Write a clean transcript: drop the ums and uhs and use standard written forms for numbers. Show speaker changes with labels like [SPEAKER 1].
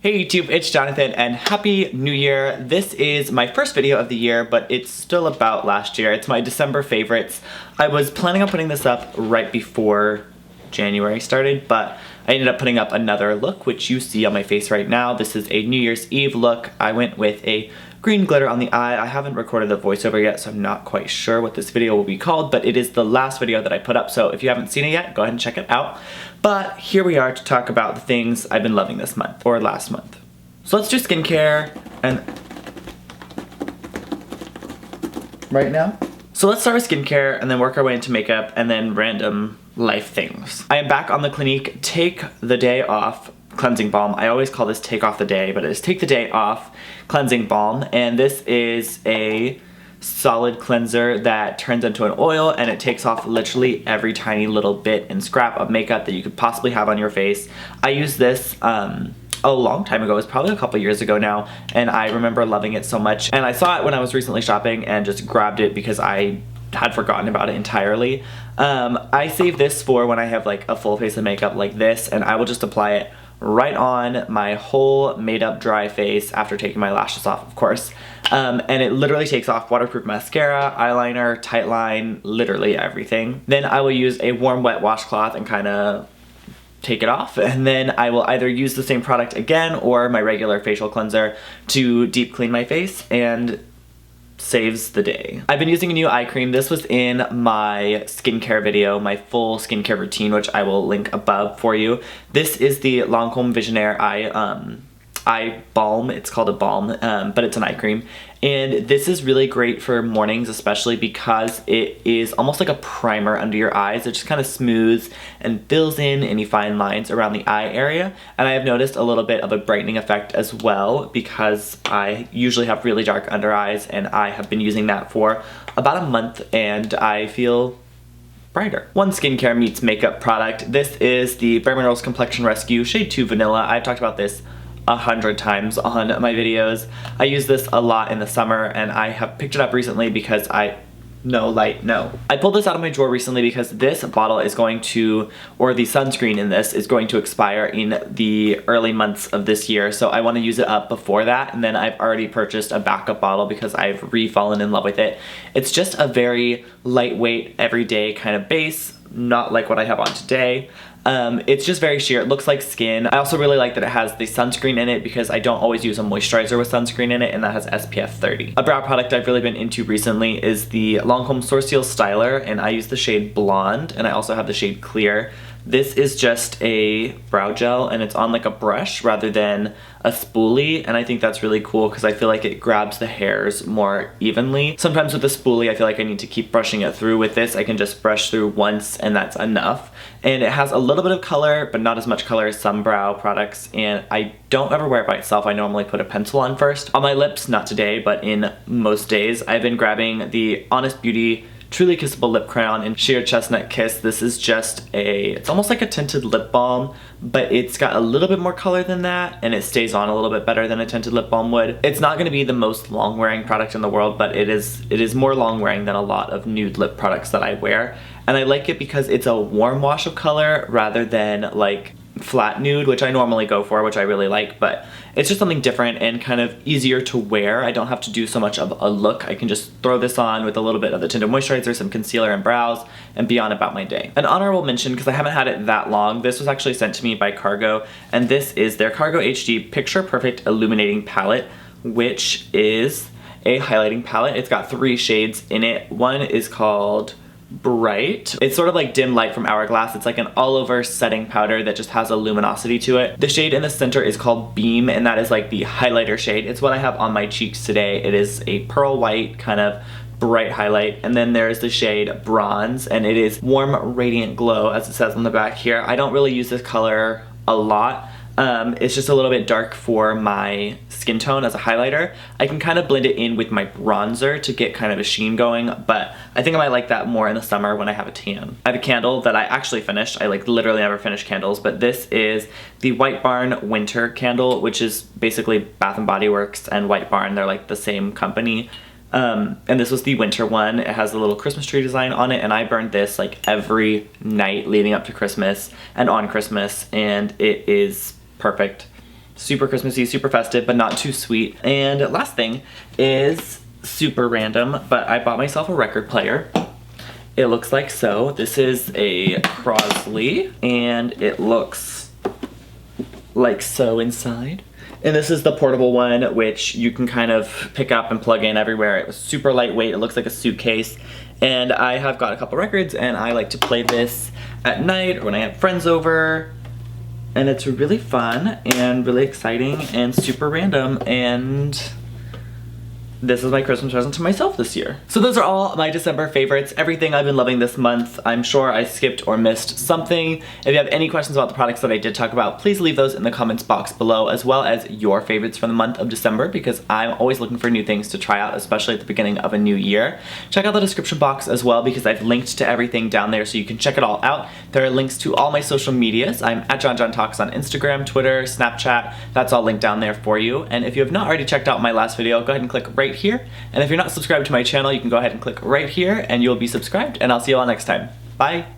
[SPEAKER 1] Hey YouTube, it's Jonathan and Happy New Year. This is my first video of the year, but it's still about last year. It's my December favorites. I was planning on putting this up right before January started, but I ended up putting up another look, which you see on my face right now. This is a New Year's Eve look. I went with a green glitter on the eye. I haven't recorded the voiceover yet, so I'm not quite sure what this video will be called, but it is the last video that I put up, so if you haven't seen it yet, go ahead and check it out. But here we are to talk about the things I've been loving this month, or last month. So let's do skincare, and right now. So let's start with skincare, and then work our way into makeup, and then random life things. I am back on the Clinique Take the Day Off cleansing balm. I always call this Take Off the Day, but it is Take the Day Off cleansing balm, and this is a solid cleanser that turns into an oil, and it takes off literally every tiny little bit and scrap of makeup that you could possibly have on your face. I used this a long time ago. It was probably a couple years ago now, and I remember loving it so much, and I saw it when I was recently shopping and just grabbed it because I had forgotten about it entirely. I save this for when I have like a full face of makeup like this, and I will just apply it right on my whole made up dry face after taking my lashes off, of course. And it literally takes off waterproof mascara, eyeliner, tight line, literally everything. Then I will use a warm wet washcloth and kind of take it off, and then I will either use the same product again or my regular facial cleanser to deep clean my face, and saves the day. I've been using a new eye cream. This was in my skincare video, my full skincare routine, which I will link above for you. This is the Lancome Visionaire eye balm. It's called a balm, but it's an eye cream. And this is really great for mornings, especially because it is almost like a primer under your eyes. It just kind of smooths and fills in any fine lines around the eye area. And I have noticed a little bit of a brightening effect as well, because I usually have really dark under eyes, and I have been using that for about a month, and I feel brighter. One skincare meets makeup product. This is the bareMinerals Complexion Rescue Shade 2 Vanilla. I've talked about this 100 times on my videos. I use this a lot in the summer, and I have picked it up recently because I pulled this out of my drawer recently because this bottle is going to, or the sunscreen in this is going to expire in the early months of this year, so I want to use it up before that. And then I've already purchased a backup bottle because I've fallen in love with it. It's just a very lightweight, everyday kind of base, not like what I have on today. It's just very sheer. It looks like skin. I also really like that it has the sunscreen in it because I don't always use a moisturizer with sunscreen in it, and that has SPF 30. A brow product I've really been into recently is the Lancome Sourcial Styler, and I use the shade Blonde, and I also have the shade Clear. This is just a brow gel, and it's on like a brush rather than a spoolie, and I think that's really cool because I feel like it grabs the hairs more evenly. Sometimes with the spoolie I feel like I need to keep brushing it through. With this I can just brush through once and that's enough. And it has a little bit of color, but not as much color as some brow products, and I don't ever wear it by itself. I normally put a pencil on first. On my lips, not today, but in most days, I've been grabbing the Honest Beauty Truly Kissable Lip Crayon in Sheer Chestnut Kiss. This is just it's almost like a tinted lip balm, but it's got a little bit more color than that, and it stays on a little bit better than a tinted lip balm would. It's not going to be the most long-wearing product in the world, but it is more long-wearing than a lot of nude lip products that I wear. And I like it because it's a warm wash of color rather than like flat nude, which I normally go for, which I really like, but it's just something different and kind of easier to wear. I don't have to do so much of a look. I can just throw this on with a little bit of the tinted moisturizer, some concealer and brows, and be on about my day. An honorable mention, because I haven't had it that long, this was actually sent to me by Cargo, and this is their Cargo HD Picture Perfect Illuminating Palette, which is a highlighting palette. It's got 3 shades in it. One is called Bright. It's sort of like Dim Light from Hourglass. It's like an all-over setting powder that just has a luminosity to it. The shade in the center is called Beam, and that is like the highlighter shade. It's what I have on my cheeks today. It is a pearl white kind of bright highlight. And then there's the shade Bronze, and it is Warm Radiant Glow, as it says on the back here. I don't really use this color a lot. It's just a little bit dark for my skin tone as a highlighter. I can kind of blend it in with my bronzer to get kind of a sheen going, but I think I might like that more in the summer when I have a tan. I have a candle that I actually finished. I like literally never finish candles, but this is the White Barn Winter Candle, which is basically Bath & Body Works and White Barn. They're like the same company. And this was the winter one. It has a little Christmas tree design on it, and I burned this like every night leading up to Christmas and on Christmas, and it is perfect Super Christmassy, super festive, but not too sweet. And last thing is super random, but I bought myself a record player. It looks like so. This is a Crosley, and it looks like so inside. And this is the portable one, which you can kind of pick up and plug in everywhere. It was super lightweight. It looks like a suitcase. And I have got a couple records, and I like to play this at night or when I have friends over. And it's really fun and really exciting and super random, and this is my Christmas present to myself this year. So those are all my December favorites, everything I've been loving this month. I'm sure I skipped or missed something. If you have any questions about the products that I did talk about, please leave those in the comments box below, as well as your favorites from the month of December, because I'm always looking for new things to try out, especially at the beginning of a new year. Check out the description box as well, because I've linked to everything down there so you can check it all out. There are links to all my social medias. I'm at JonJonTalks on Instagram, Twitter, Snapchat. That's all linked down there for you. And if you have not already checked out my last video, go ahead and click right here. And if you're not subscribed to my channel, you can go ahead and click right here and you'll be subscribed, and I'll see you all next time. Bye!